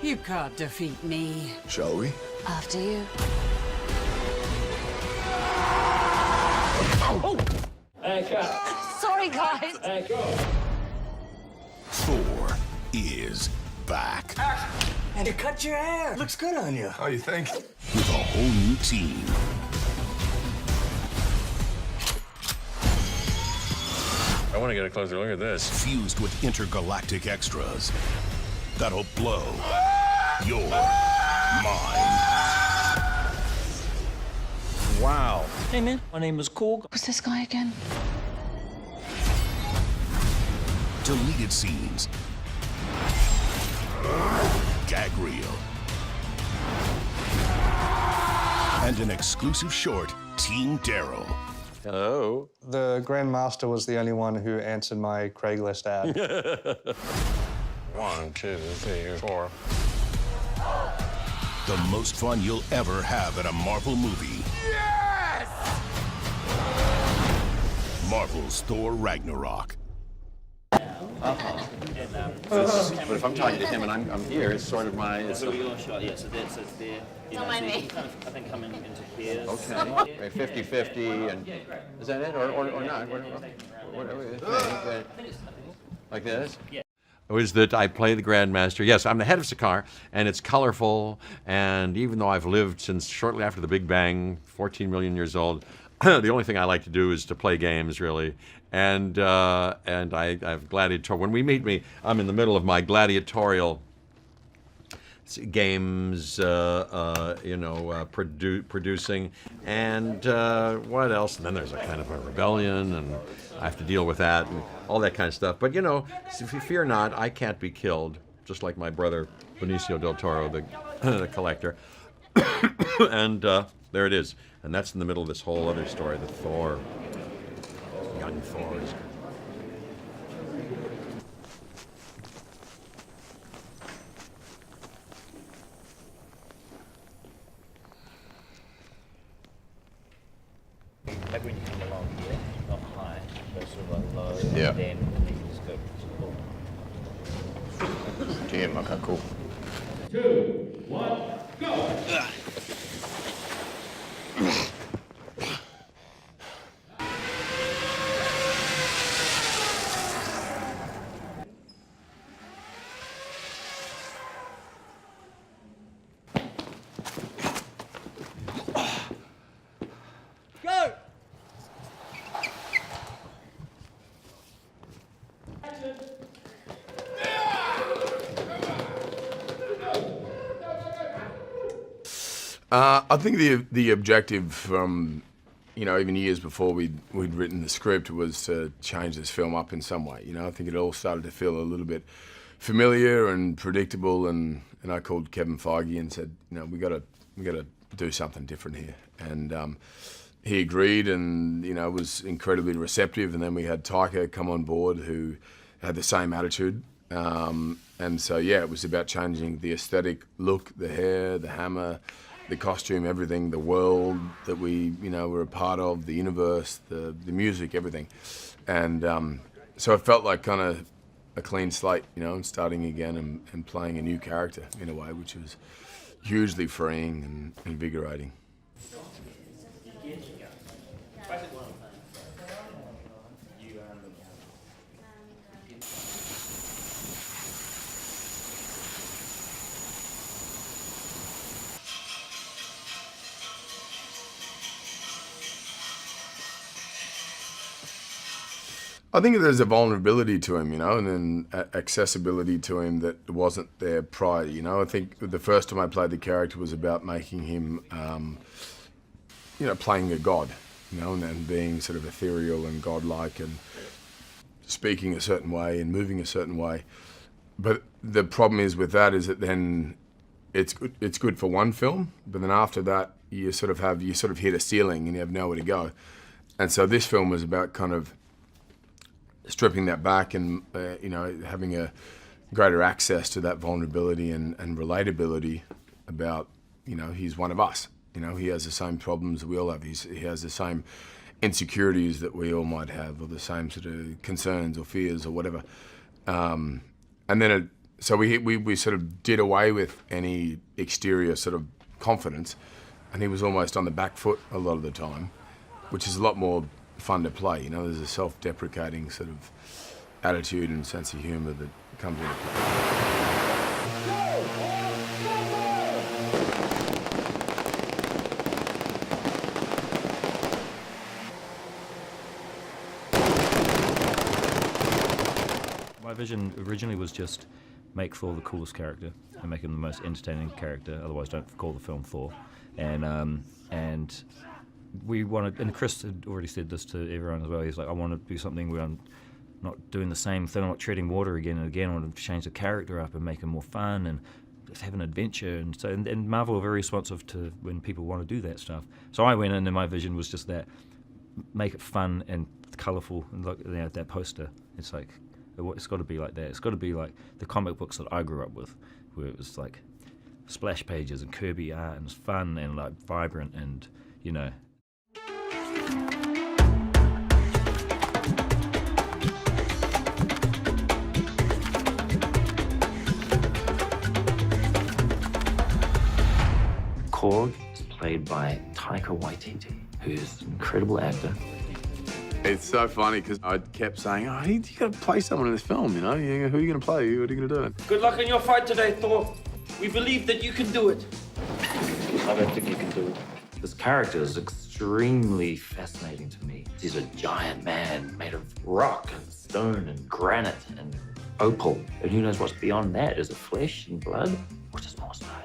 You can't defeat me. Shall we? After you. Sorry, guys. Thor is back. And you cut your hair. Looks good on you. Oh, you think? With a whole new team. I want to get a closer look at this. Fused with intergalactic extras that'll blow your mind. Wow. Hey, man. My name is Korg. Who's this guy again? Deleted scenes. Gag reel. And an exclusive short, Team Daryl. Hello. The Grandmaster was the only one who answered my Craigslist ad. 1, 2, 3, 4. The most fun you'll ever have at a Marvel movie. Yes! Marvel's Thor Ragnarok. But if I'm talking to him and I'm here, it's sort of my... It's your shot, yeah, so there's there. Don't mind me. Kind of, I think, coming into here. okay. 50-50, and is that it, or not? Like this? Yeah. Was that I play the Grandmaster. Yes, I'm the head of Sakaar, and it's colorful, and even though I've lived since shortly after the Big Bang, 14 million years old, the only thing I like to do is to play games, really. And I have gladiatorial. When we meet I'm in the middle of my gladiatorial games, producing, and what else? And then there's a kind of a rebellion, and I have to deal with that and all that kind of stuff. But if you fear not, I can't be killed, just like my brother Benicio del Toro, the collector. And there it is. And that's in the middle of this whole other story, the Thor, young Thors. Like when you come along here, not high, but sort of like low, Yeah. and then you just go support. Damn, okay, cool. 2, 1, go! Go! I think the objective from, even years before we'd written the script was to change this film up in some way. I think it all started to feel a little bit familiar and predictable, and I called Kevin Feige and said, we got to do something different here. And he agreed, and was incredibly receptive. And then we had Taika come on board, who had the same attitude. And so it was about changing the aesthetic look, the hair, the hammer, the costume, everything, the world that we, were a part of, the universe, the music, everything. And so it felt like kind of a clean slate, and starting again and playing a new character in a way, which was hugely freeing and invigorating. I think there's a vulnerability to him, and then accessibility to him that wasn't there prior. I think the first time I played the character was about making him, playing a god, and then being sort of ethereal and godlike and speaking a certain way and moving a certain way. But the problem is with that is that then it's good for one film, but then after that you sort of hit a ceiling and you have nowhere to go. And so this film was about kind of stripping that back and having a greater access to that vulnerability and relatability about he's one of us. He has the same problems that we all have. He has the same insecurities that we all might have, or the same sort of concerns or fears or whatever. And then So we sort of did away with any exterior sort of confidence, and he was almost on the back foot a lot of the time, which is a lot more fun to play. You know, there's a self-deprecating sort of attitude and sense of humour that comes into play. My vision originally was just make Thor the coolest character and make him the most entertaining character. Otherwise, don't call the film Thor. And we wanted, and Chris had already said this to everyone as well. He's like, I want to do something where I'm not doing the same thing. I'm not treading water again and again. I want to change the character up and make him more fun and just have an adventure. And so, and Marvel are very responsive to when people want to do that stuff. So I went in, and my vision was just that: make it fun and colourful. And look, you know, that poster. It's like, it's got to be like that. It's got to be like the comic books that I grew up with, where it was like splash pages and Kirby art, and it's fun and like vibrant, and you know. Korg is played by Taika Waititi, who's an incredible actor. It's so funny because I kept saying, oh, you got to play someone in this film, you know? Who are you going to play? What are you going to do? Good luck in your fight today, Thor. We believe that you can do it. I don't think you can do it. This character is extremely fascinating to me. He's a giant man made of rock and stone and granite and opal. And who knows what's beyond that? Is it flesh and blood? Or just more stuff?